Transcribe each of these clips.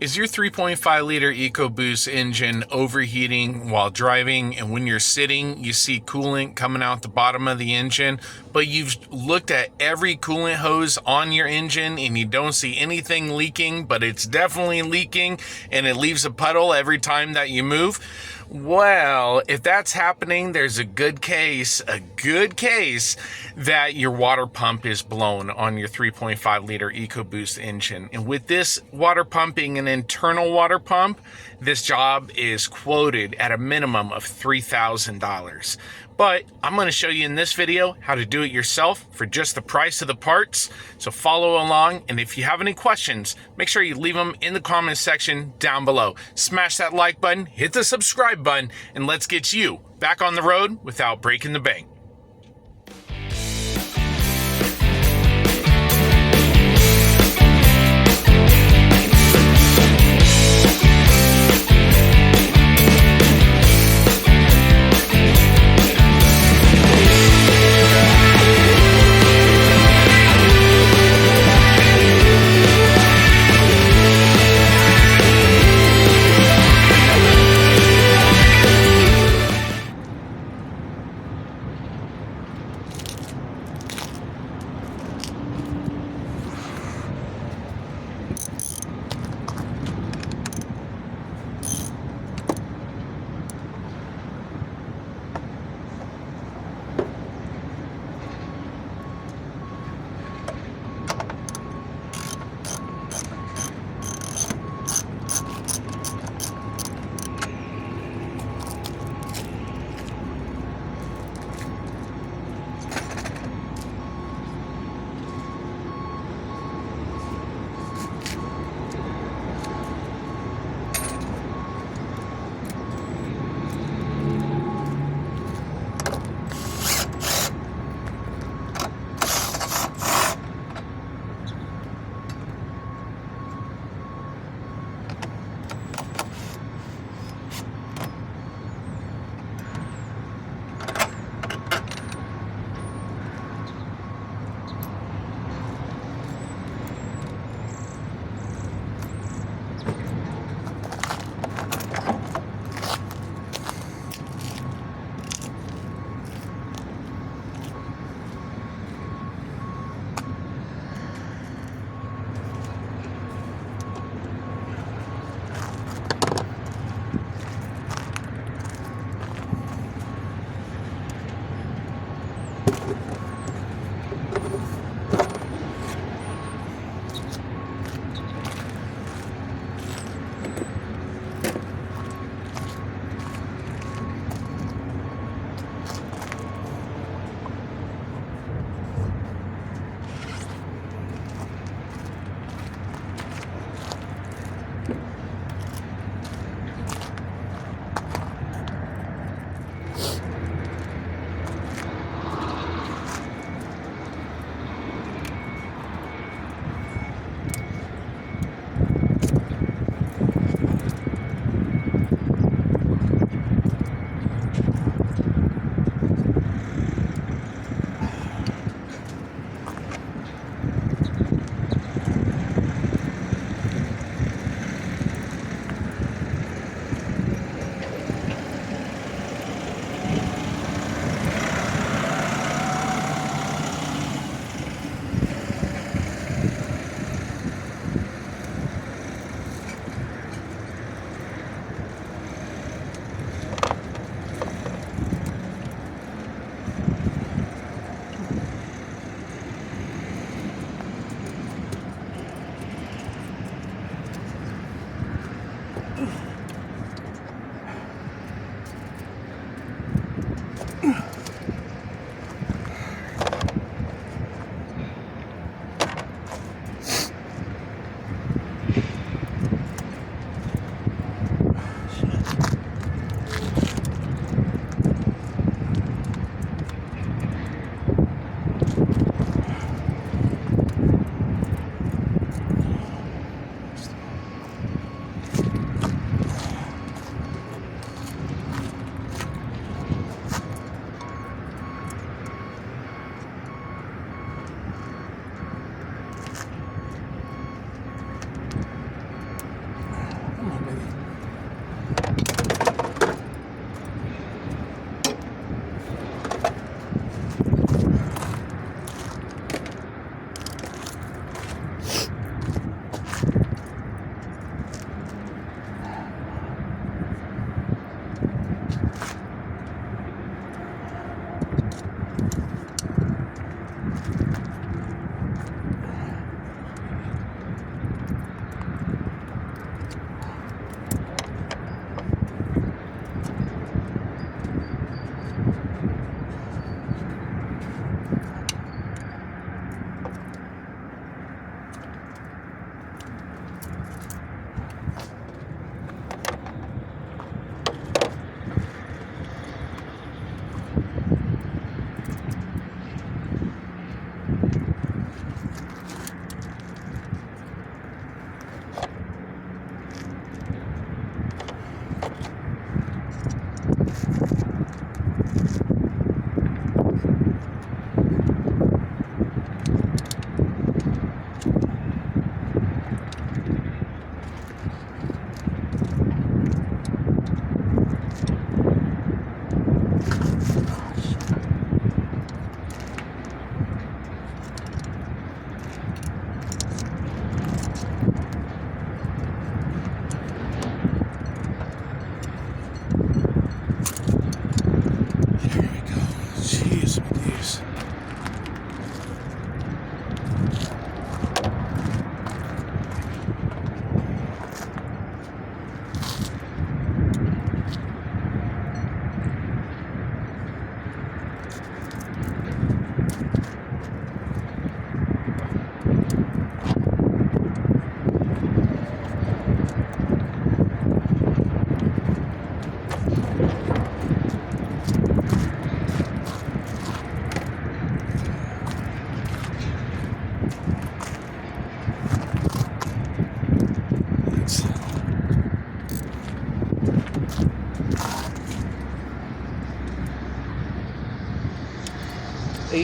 Is your 3.5 liter EcoBoost engine overheating while driving, and when you're sitting you see coolant coming out the bottom of the engine, but you've looked at every coolant hose on your engine and you don't see anything leaking, but it's definitely leaking and it leaves a puddle every time that you move? Well, if that's happening, there's a good case that your water pump is blown on your 3.5 liter EcoBoost engine. And with this water pump being an internal water pump, this job is quoted at a minimum of $3,000. But I'm going to show you in this video how to do it yourself for just the price of the parts. So follow along, and if you have any questions, make sure you leave them in the comments section down below. Smash that like button, hit the subscribe button, and let's get you back on the road without breaking the bank.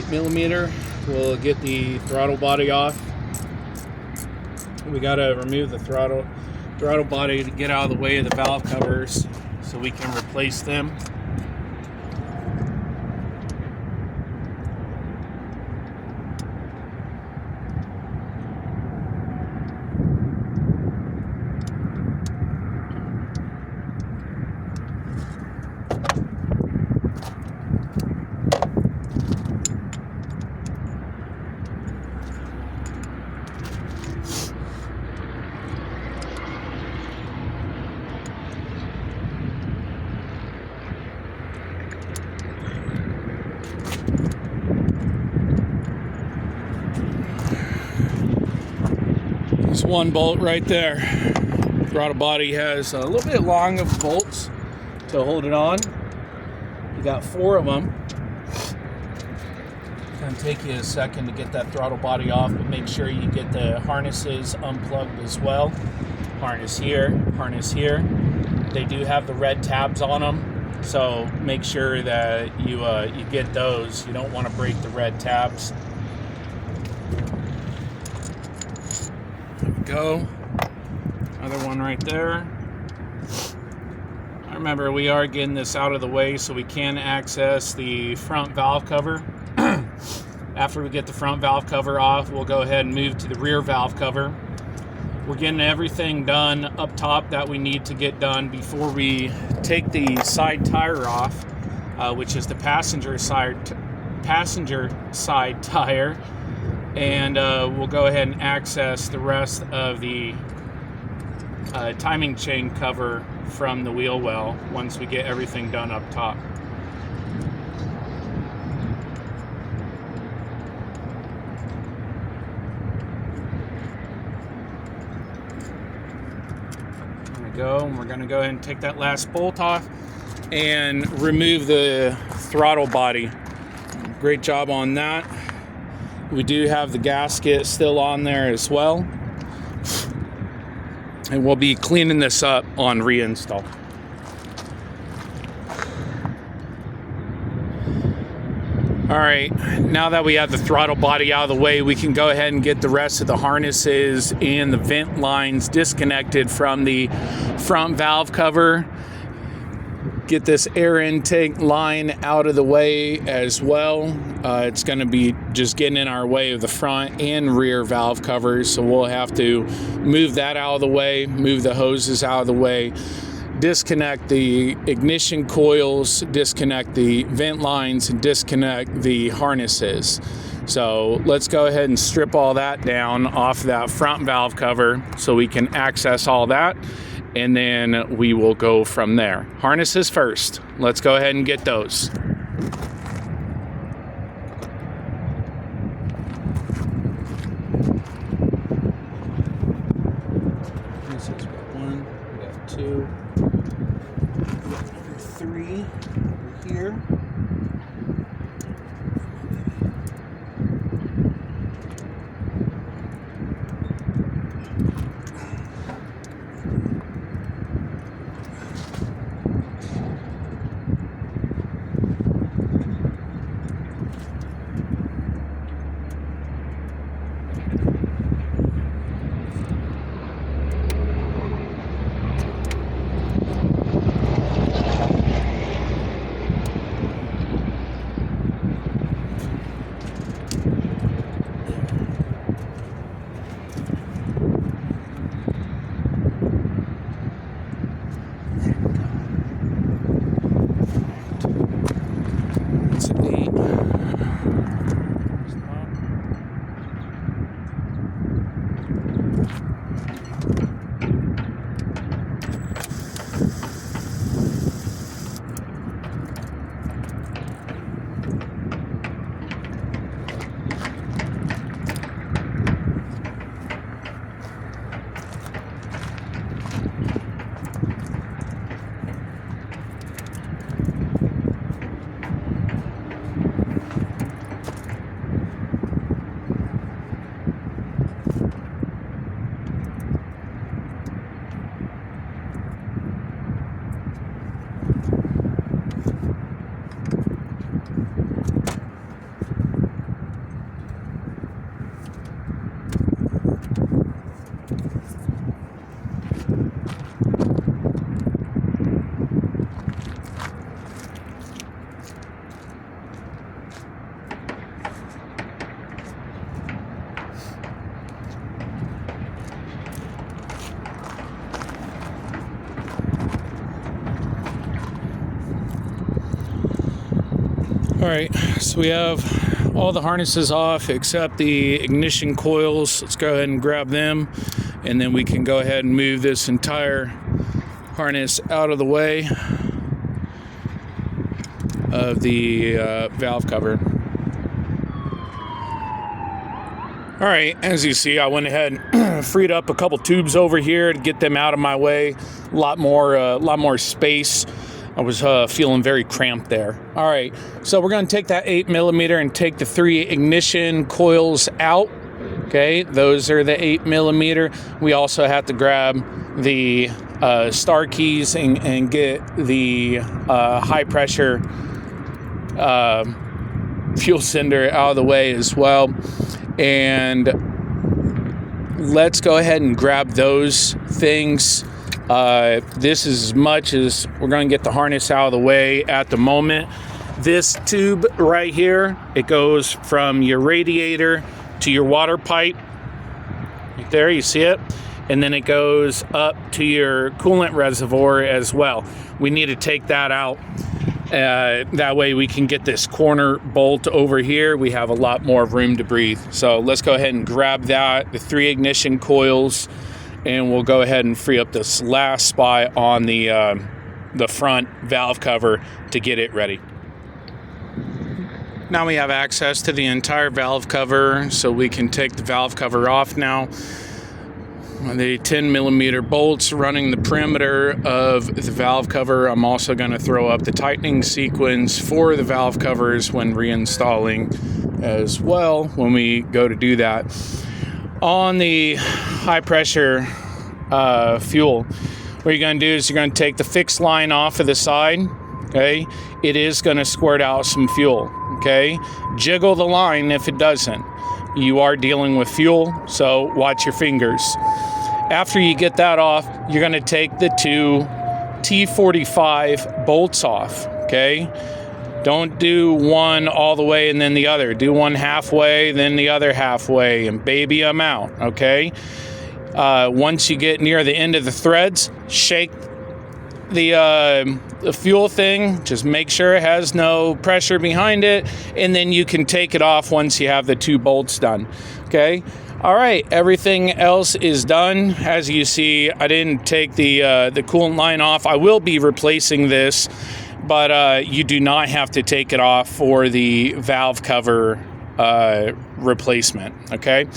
8mm. We'll get the throttle body off. We gotta remove the throttle body to get out of the way of the valve covers so we can replace them. There's one bolt right there. Throttle body has a little bit long of bolts to hold it on. You got 4 of them. It's gonna take you a second to get that throttle body off, but make sure you get the harnesses unplugged as well. Harness here, harness here. They do have the red tabs on them, so make sure that you get those. You don't want to break the red tabs. There we go. Another one right there. Remember, we are getting this out of the way so we can access the front valve cover. After we get the front valve cover off, we'll go ahead and move to the rear valve cover. We're getting everything done up top that we need to get done before we take the side tire off, which is the passenger side tire, and we'll go ahead and access the rest of the timing chain cover from the wheel well once we get everything done up top. There we go, and we're going to go ahead and take that last bolt off and remove the throttle body. Great job on that. We do have the gasket still on there as well. And we'll be cleaning this up on reinstall. All right, now that we have the throttle body out of the way, we can go ahead and get the rest of the harnesses and the vent lines disconnected from the front valve cover. Get this air intake line out of the way as well. It's going to be just getting in our way of the front and rear valve covers, so we'll have to move that out of the way, move the hoses out of the way, disconnect the ignition coils, disconnect the vent lines, and disconnect the harnesses. So let's go ahead and strip all that down off that front valve cover so we can access all that, and then we will go from there. Harnesses first. Let's go ahead and get those. This is 1, we got 2, we got number 3 over here. All right, so we have all the harnesses off except the ignition coils. Let's go ahead and grab them, and then we can go ahead and move this entire harness out of the way of the valve cover. All right, as you see, I went ahead and freed up a couple tubes over here to get them out of my way. A lot more space. I was feeling very cramped there. All right, so we're going to take that 8mm and take the 3 ignition coils out. Okay, those are the 8mm. We also have to grab the star keys and get the high pressure fuel cylinder out of the way as well. And let's go ahead and grab those things. This is as much as we're going to get the harness out of the way at the moment. This tube right here, it goes from your radiator to your water pipe. Right there, you see it? And then it goes up to your coolant reservoir as well. We need to take that out. That way we can get this corner bolt over here. We have a lot more room to breathe. So let's go ahead and grab that, the 3 ignition coils, and we'll go ahead and free up this last spot on the front valve cover to get it ready. Now we have access to the entire valve cover, so we can take the valve cover off now. The 10mm bolts running the perimeter of the valve cover. I'm also going to throw up the tightening sequence for the valve covers when reinstalling as well when we go to do that. On the high pressure fuel, what you're going to do is you're going to take the fixed line off of the side. Okay, it is going to squirt out some fuel. Okay, jiggle the line if it doesn't. You are dealing with fuel, so watch your fingers. After you get that off, you're going to take the 2 T45 bolts off. Okay, don't do one all the way and then the other. Do one halfway, then the other halfway, and baby them out. Okay, once you get near the end of the threads, shake the fuel thing. Just make sure it has no pressure behind it, and then you can take it off once you have the 2 bolts done. Okay, all right, everything else is done. As you see, I didn't take the coolant line off. I will be replacing this, but you do not have to take it off for the valve cover replacement. Okay,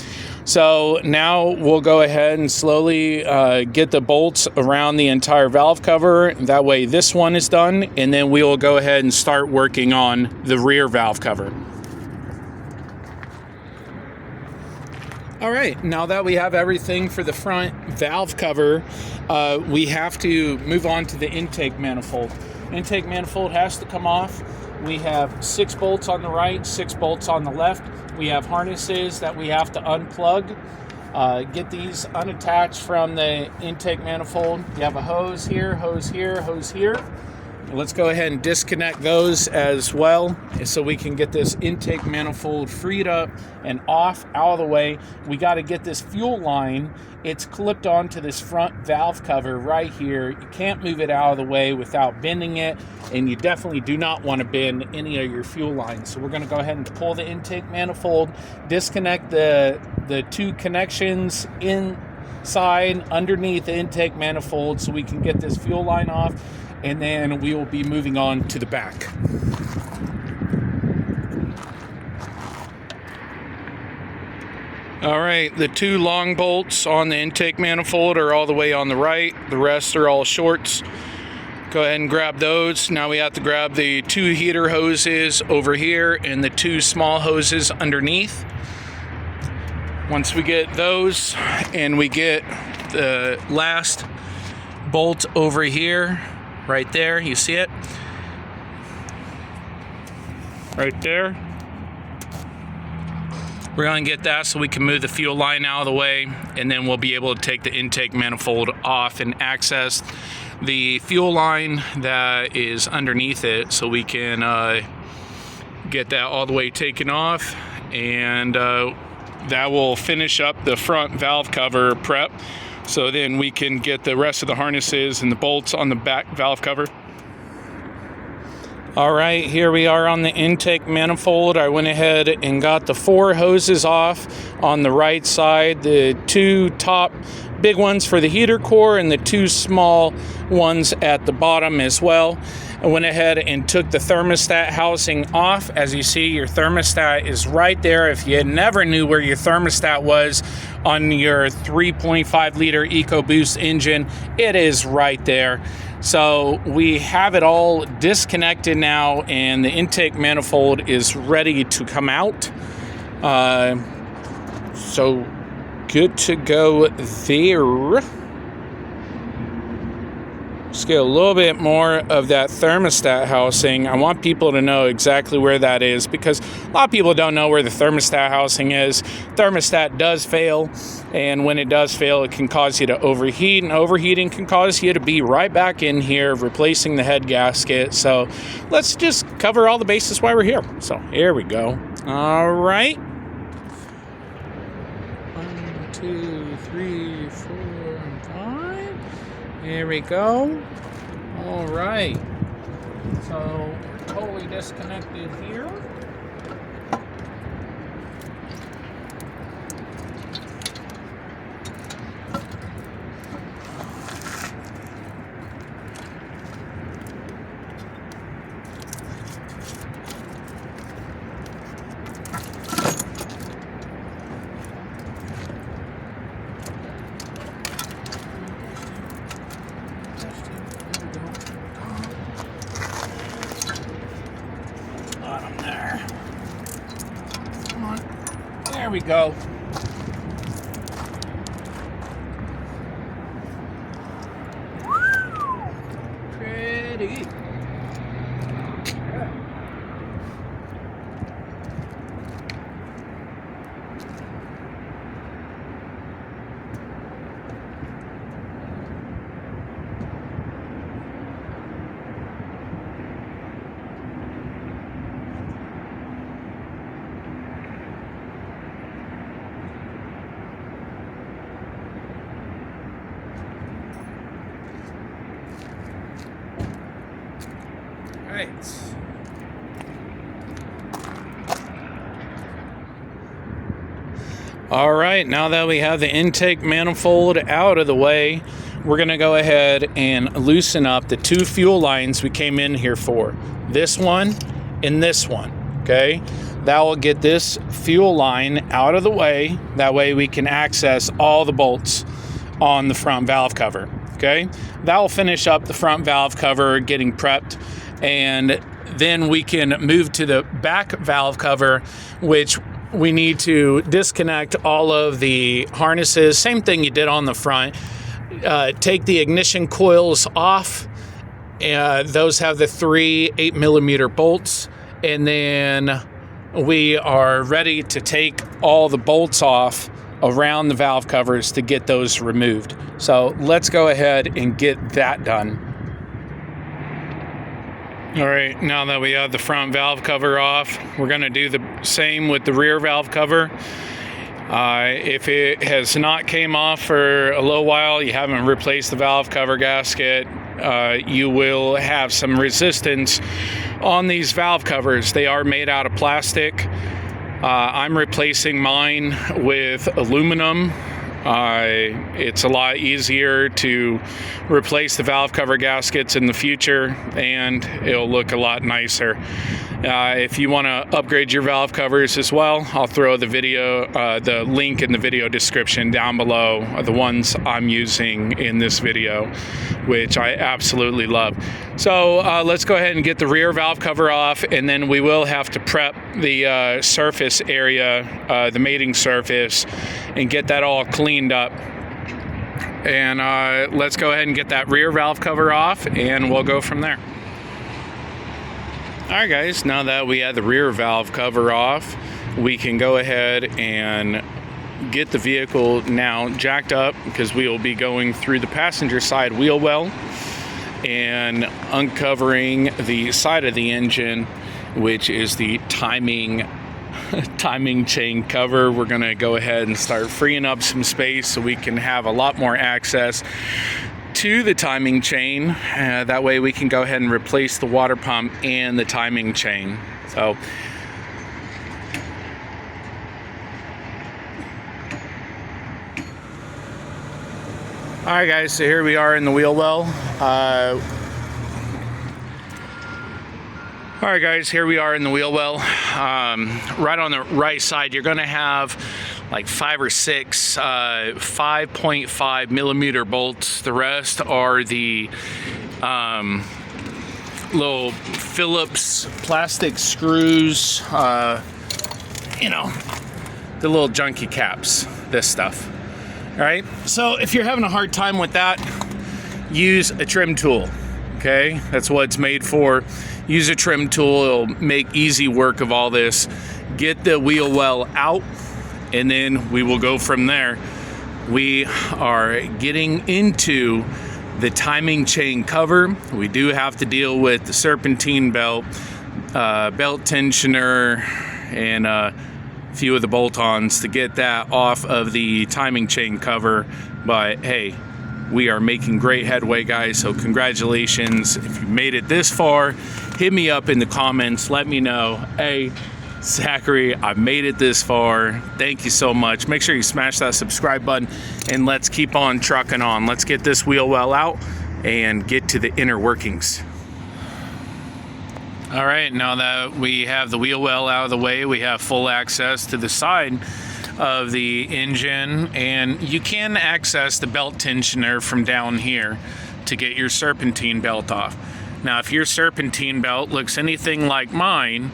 so now we'll go ahead and slowly get the bolts around the entire valve cover. That way this one is done, and then we will go ahead and start working on the rear valve cover. All right, now that we have everything for the front valve cover, we have to move on to the intake manifold. Intake manifold has to come off. We have 6 bolts on the right, 6 bolts on the left. We have harnesses that we have to unplug. Get these unattached from the intake manifold. You have a hose here, hose here, hose here. Let's go ahead and disconnect those as well so we can get this intake manifold freed up and off out of the way. We got to get this fuel line. It's clipped onto this front valve cover right here. You can't move it out of the way without bending it, and you definitely do not want to bend any of your fuel lines. So we're going to go ahead and pull the intake manifold, disconnect the 2 connections inside underneath the intake manifold so we can get this fuel line off, and then we will be moving on to the back. All right, the 2 long bolts on the intake manifold are all the way on the right. The rest are all shorts. Go ahead and grab those. Now we have to grab the 2 heater hoses over here and the 2 small hoses underneath. Once we get those and we get the last bolt over here, right there, you see it? Right there. We're going to get that so we can move the fuel line out of the way, and then we'll be able to take the intake manifold off and access the fuel line that is underneath it so we can get that all the way taken off, and that will finish up the front valve cover prep. So then we can get the rest of the harnesses and the bolts on the back valve cover. All right, here we are on the intake manifold. I went ahead and got the 4 hoses off on the right side, the 2 top big ones for the heater core and the 2 small ones at the bottom as well. I went ahead and took the thermostat housing off. As you see, your thermostat is right there. If you never knew where your thermostat was on your 3.5 liter EcoBoost engine, it is right there. So we have it all disconnected now, and the intake manifold is ready to come out. So good to go there. Let's get a little bit more of that thermostat housing. I want people to know exactly where that is, because a lot of people don't know where the thermostat housing is. Thermostat does fail, and when it does fail, it can cause you to overheat, and overheating can cause you to be right back in here replacing the head gasket. So let's just cover all the bases while we're here. So here we go. All right. 1, 2, 3, 4, 5. Here we go. All right. So we're totally disconnected here. There we go. Pretty. Right. All right, now that we have the intake manifold out of the way, we're going to go ahead and loosen up the 2 fuel lines we came in here for. This one and this one, okay? That will get this fuel line out of the way. That way we can access all the bolts on the front valve cover, okay? That will finish up the front valve cover getting prepped, and then we can move to the back valve cover, which we need to disconnect all of the harnesses. Same thing you did on the front. Take the ignition coils off. Those have the 3 8mm bolts, and then we are ready to take all the bolts off around the valve covers to get those removed. So let's go ahead and get that done. All right, now that we have the front valve cover off, we're going to do the same with the rear valve cover. If it has not came off for a little while, you haven't replaced the valve cover gasket, you will have some resistance on these valve covers. They are made out of plastic. I'm replacing mine with aluminum. It's a lot easier to replace the valve cover gaskets in the future, and it'll look a lot nicer. If you want to upgrade your valve covers as well, I'll throw the link in the video description down below, the ones I'm using in this video, which I absolutely love. So let's go ahead and get the rear valve cover off, and then we will have to prep the surface area, the mating surface, and get that all cleaned up. And let's go ahead and get that rear valve cover off, and we'll go from there. Alright guys, now that we have the rear valve cover off, we can go ahead and get the vehicle now jacked up, because we will be going through the passenger side wheel well and uncovering the side of the engine, which is the timing chain cover. We're going to go ahead and start freeing up some space so we can have a lot more access to the timing chain. That way we can go ahead and replace the water pump and the timing chain. So all right guys, so here we are in the wheel well. All right guys, here we are in the wheel well. Right on the right side, you're gonna have like 5 or 6 5.5 millimeter bolts. The rest are the little Phillips plastic screws, you know, the little junky caps, this stuff. All right, so if you're having a hard time with that, use a trim tool, okay? That's what it's made for. Use a trim tool, it'll make easy work of all this. Get the wheel well out, and then we will go from there. We are getting into the timing chain cover. We do have to deal with the serpentine belt, belt tensioner, and a few of the bolt-ons to get that off of the timing chain cover. But hey, we are making great headway, guys, so congratulations. If you made it this far, hit me up in the comments, let me know, hey Zachary, I made it this far, thank you so much. Make sure you smash that subscribe button, and let's keep on trucking on. Let's get this wheel well out and get to the inner workings. All right, now that we have the wheel well out of the way, we have full access to the side of the engine, and you can access the belt tensioner from down here to get your serpentine belt off. Now, if your serpentine belt looks anything like mine,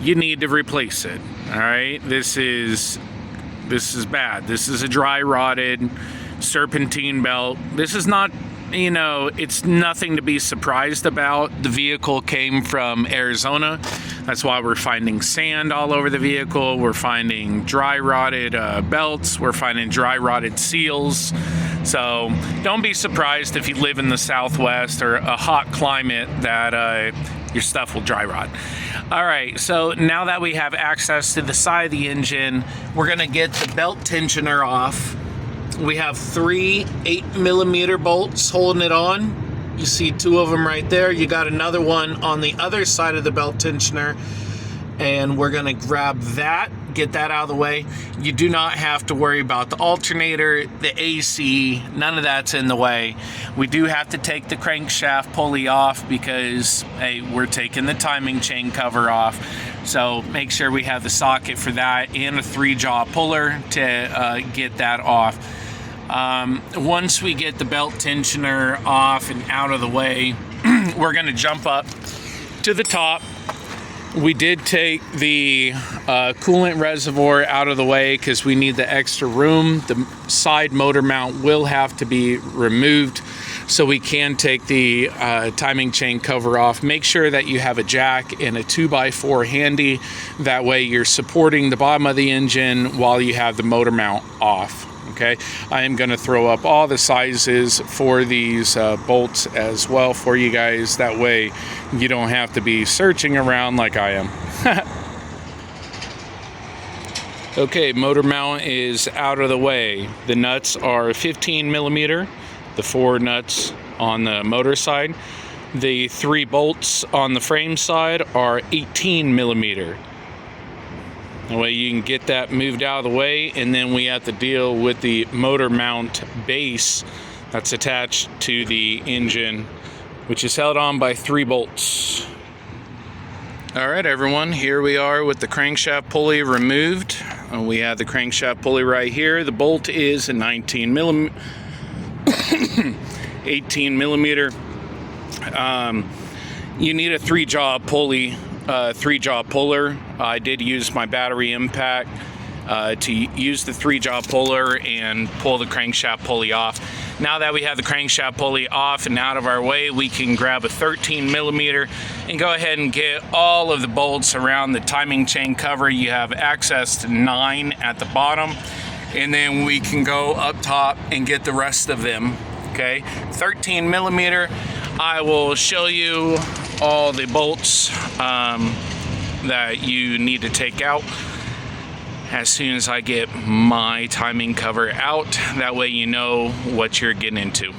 you need to replace it. All right, this is bad. This is a dry rotted serpentine belt. This is not, you know, it's nothing to be surprised about. The vehicle came from Arizona. That's why we're finding sand all over the vehicle. We're finding dry rotted belts. We're finding dry rotted seals. So don't be surprised if you live in the Southwest or a hot climate that your stuff will dry rot. All right, so now that we have access to the side of the engine, we're gonna get the belt tensioner off. We have 3 8mm bolts holding it on. You see 2 of them right there. You got another one on the other side of the belt tensioner, and we're gonna grab that, get that out of the way. You do not have to worry about the alternator, the AC, none of that's in the way. We do have to take the crankshaft pulley off because, hey, we're taking the timing chain cover off. So make sure we have the socket for that and a 3-jaw puller to get that off. Once we get the belt tensioner off and out of the way, we're gonna jump up to the top. We did take the coolant reservoir out of the way because we need the extra room. The side motor mount will have to be removed so we can take the timing chain cover off. Make sure that you have a jack and a 2x4 handy. That way you're supporting the bottom of the engine while you have the motor mount off. Okay, I am going to throw up all the sizes for these bolts as well for you guys. That way you don't have to be searching around like I am. Okay, motor mount is out of the way. The nuts are 15mm, the 4 nuts on the motor side. The 3 bolts on the frame side are 18mm. That way you can get that moved out of the way, and then we have to deal with the motor mount base that's attached to the engine, which is held on by 3 bolts. All right, everyone, here we are with the crankshaft pulley removed. We have the crankshaft pulley right here. The bolt is a 18mm. You need a 3-jaw pulley. 3-jaw puller. I did use my battery impact to use the 3-jaw puller and pull the crankshaft pulley off. Now that we have the crankshaft pulley off and out of our way, we can grab a 13mm and go ahead and get all of the bolts around the timing chain cover. You have access to 9 at the bottom, and then we can go up top and get the rest of them. Okay, 13mm. I will show you all the bolts that you need to take out as soon as I get my timing cover out. That way you know what you're getting into.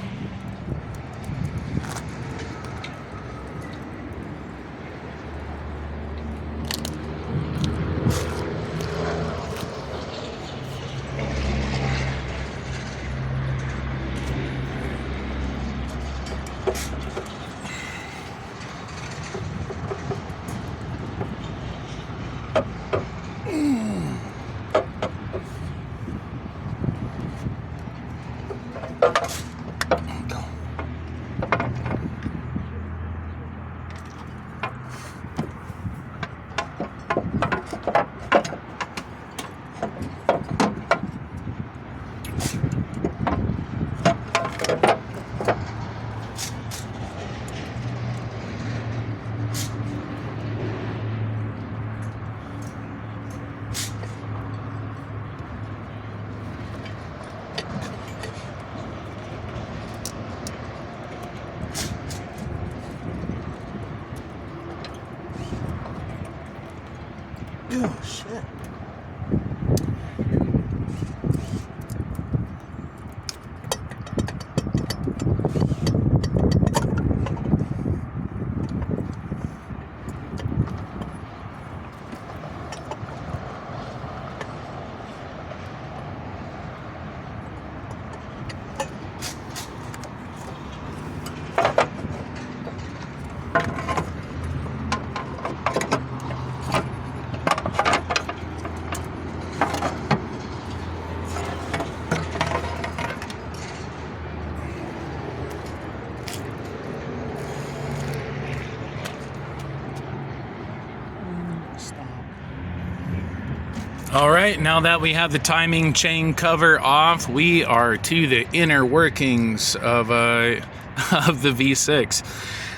Oh, shit. All right, now that we have the timing chain cover off, we are to the inner workings of the V6.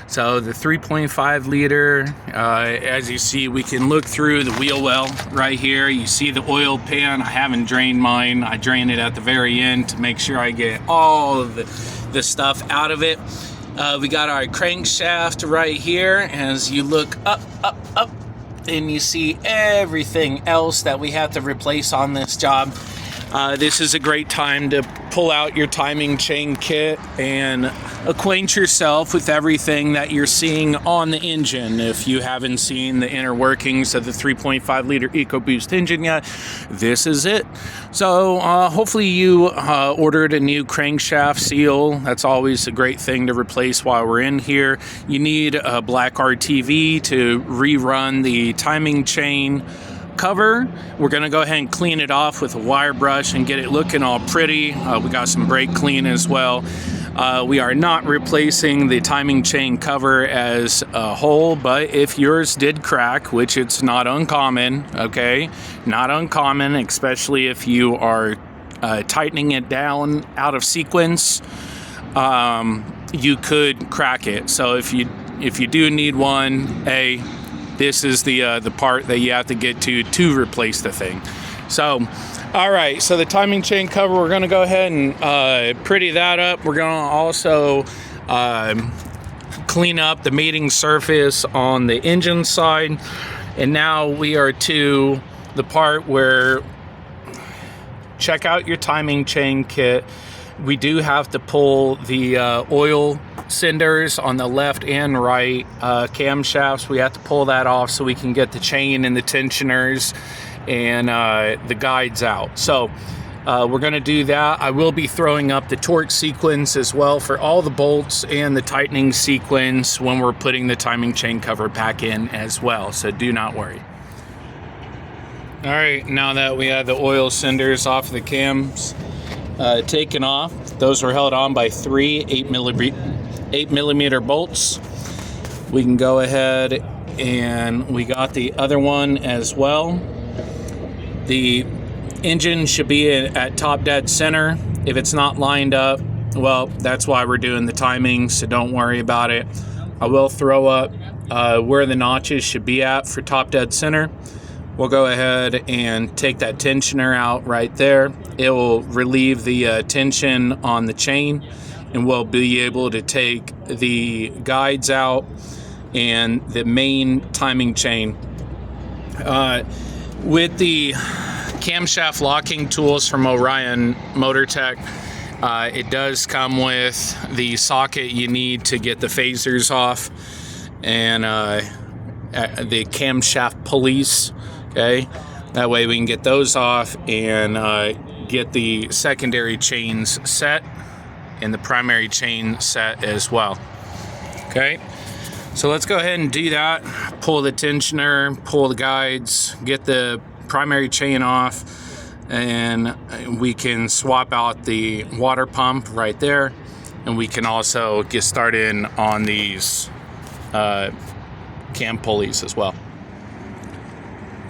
So the 3.5 liter, as you see, we can look through the wheel well right here. You see the oil pan. I haven't drained mine. I drain it at the very end to make sure I get all of the stuff out of it. We got our crankshaft right here. As you look up, and you see everything else that we have to replace on this job. This is a great time to pull out your timing chain kit and acquaint yourself with everything that you're seeing on the engine. If you haven't seen the inner workings of the 3.5 liter EcoBoost engine yet, this is it. So hopefully you ordered a new crankshaft seal. That's always a great thing to replace while we're in here. You need a black RTV to rerun the timing chain cover. We're going to go ahead and clean it off with a wire brush and get it looking all pretty. We got some brake clean as well. We are not replacing the timing chain cover as a whole, but if yours did crack, which it's not uncommon, okay, not uncommon, especially if you are tightening it down out of sequence, you could crack it. So if you do need one, this is the part that you have to get to replace the thing. So, all right, so the timing chain cover, we're going to go ahead and pretty that up. We're going to also clean up the mating surface on the engine side. And now we are to the part where check out your timing chain kit. We do have to pull the oil cinders on the left and right camshafts. We have to pull that off so we can get the chain and the tensioners and the guides out. So we're going to do that. I will be throwing up the torque sequence as well for all the bolts and the tightening sequence when we're putting the timing chain cover back in as well. So do not worry. All right, now that we have the oil cinders off the cams taken off, those were held on by three 8 millimeter bolts. We can go ahead and we got the other one as well. The engine should be at top dead center. If it's not lined up, well, that's why we're doing the timing, so don't worry about it. I will throw up where the notches should be at for top dead center. We'll go ahead and take that tensioner out right there. It will relieve the tension on the chain, and we'll be able to take the guides out and the main timing chain. With the camshaft locking tools from Orion Motor Tech, it does come with the socket you need to get the phasers off and the camshaft pulleys. Okay, that way we can get those off and get the secondary chains set. and the primary chain set as well. Okay, so let's go ahead and do that. Pull the tensioner, pull the guides, get the primary chain off, and we can swap out the water pump right there, and we can also get started on these cam pulleys as well.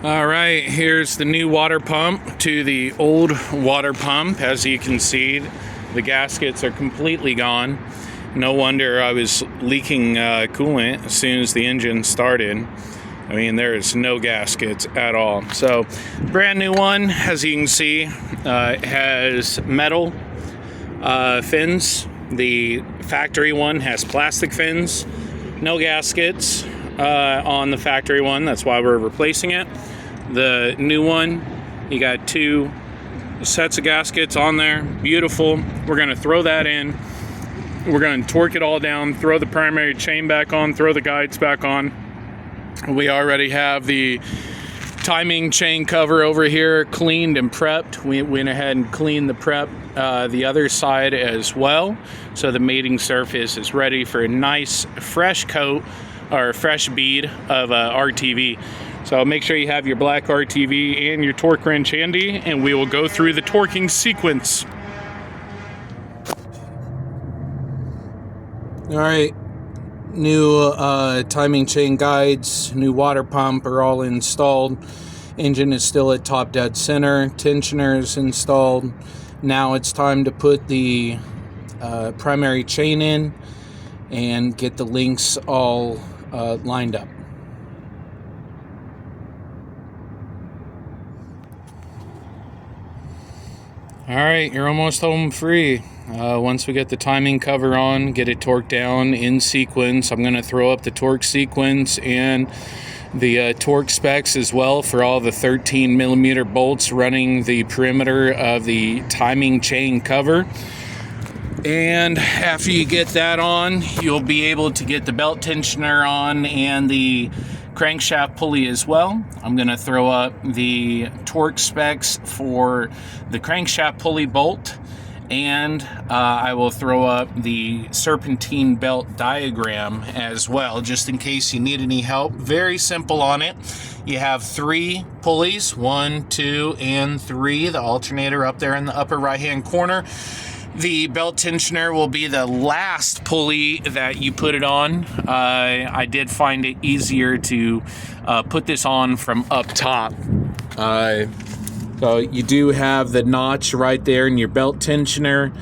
All right, here's the new water pump to the old water pump. As you can see, the gaskets are completely gone. No wonder I was leaking coolant as soon as the engine started. I mean, there is no gaskets at all. So, brand new one, as you can see, has metal fins. The factory one has plastic fins. No gaskets on the factory one. That's why we're replacing it. The new one, you got 2 sets of gaskets on there. Beautiful. We're going to throw that in. We're going to torque it all down, throw the primary chain back on, throw the guides back on. We already have the timing chain cover over here cleaned and prepped. We went ahead and cleaned the prep the other side as well. So the mating surface is ready for a nice fresh coat or fresh bead of RTV. So make sure you have your black RTV and your torque wrench handy, and we will go through the torquing sequence. All right, new timing chain guides, new water pump are all installed. Engine is still at top dead center. Tensioner is installed. Now it's time to put the primary chain in and get the links all lined up. All right, you're almost home free. Once we get the timing cover on, get it torqued down in sequence. I'm going to throw up the torque sequence and the torque specs as well for all the 13 millimeter bolts running the perimeter of the timing chain cover. And after you get that on, you'll be able to get the belt tensioner on and the crankshaft pulley as well. I'm going to throw up the torque specs for the crankshaft pulley bolt, and I will throw up the serpentine belt diagram as well, just in case you need any help. Very simple on it. You have 3 pulleys, 1, 2, and 3. The alternator up there in the upper right hand corner. The belt tensioner will be the last pulley that you put it on. I did find it easier to put this on from up top. So you do have the notch right there in your belt tensioner.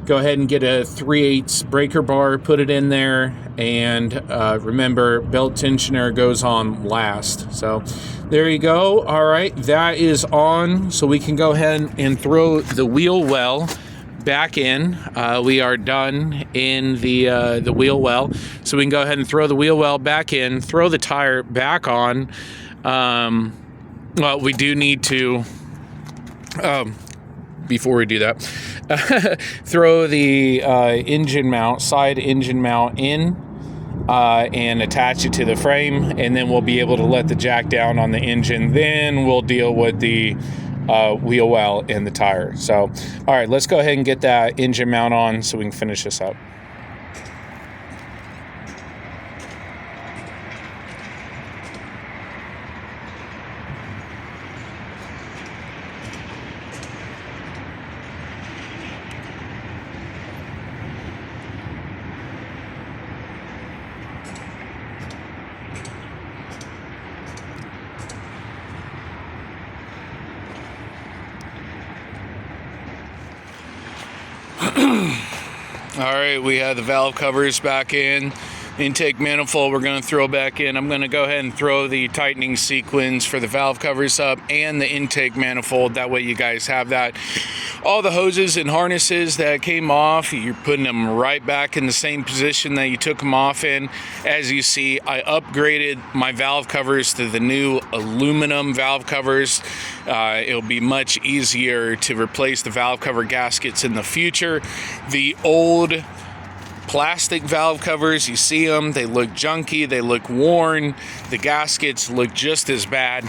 Go ahead and get a 3/8 breaker bar, put it in there, and remember, belt tensioner goes on last. So there you go. All right, that is on. So we can go ahead and throw the wheel well back in. We are done in the wheel well, so we can go ahead and throw the wheel well back in, throw the tire back on. Well, we do need to, before we do that, throw the engine mount, side engine mount in and attach it to the frame, and then we'll be able to let the jack down on the engine. Then we'll deal with the wheel well in the tire. So, all right, let's go ahead and get that engine mount on so we can finish this up. All right, we have the valve covers back in. Intake manifold we're going to throw back in. I'm going to go ahead and throw the tightening sequence for the valve covers up and the intake manifold. That way you guys have that. All the hoses and harnesses that came off, you're putting them right back in the same position that you took them off in. As you see, I upgraded my valve covers to the new aluminum valve covers. It'll be much easier to replace the valve cover gaskets in the future. The old plastic valve covers, you see them, they look junky, they look worn, the gaskets look just as bad.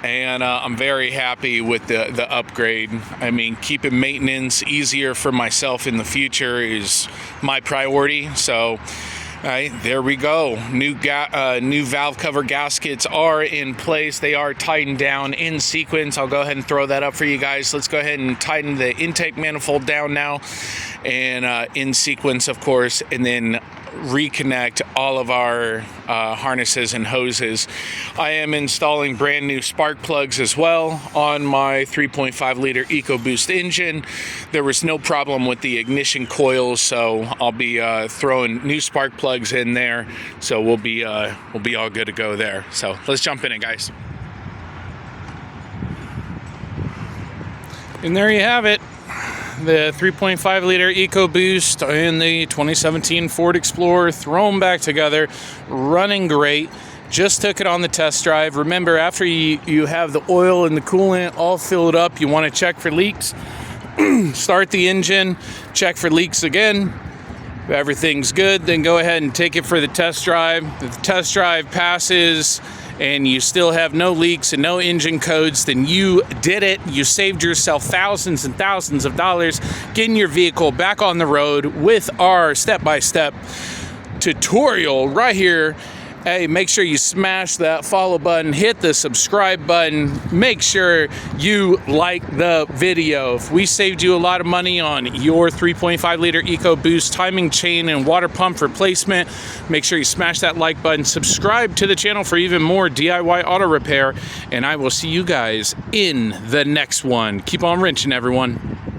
and I'm very happy with the upgrade. I mean, keeping maintenance easier for myself in the future is my priority. So there we go. New valve cover gaskets are in place. They are tightened down in sequence. I'll go ahead and throw that up for you guys. Let's go ahead and tighten the intake manifold down now, and in sequence, of course, and then reconnect all of our harnesses and hoses. I am installing brand new spark plugs as well on my 3.5 liter EcoBoost engine. There was no problem with the ignition coils, so I'll be throwing new spark plugs in there. So we'll be all good to go there. So let's jump in it, guys. And there you have it. The 3.5 liter EcoBoost and the 2017 Ford Explorer, throw them back together, running great. Just took it on the test drive. Remember, after you have the oil and the coolant all filled up, you want to check for leaks. Start the engine, check for leaks again. If everything's good, then go ahead and take it for the test drive. If the test drive passes and you still have no leaks and no engine codes, then you did it. You saved yourself thousands and thousands of dollars getting your vehicle back on the road with our step-by-step tutorial right here. Hey, make sure you smash that follow button, hit the subscribe button, make sure you like the video. If we saved you a lot of money on your 3.5 liter EcoBoost timing chain and water pump replacement, make sure you smash that like button, subscribe to the channel for even more DIY auto repair, and I will see you guys in the next one. Keep on wrenching, everyone.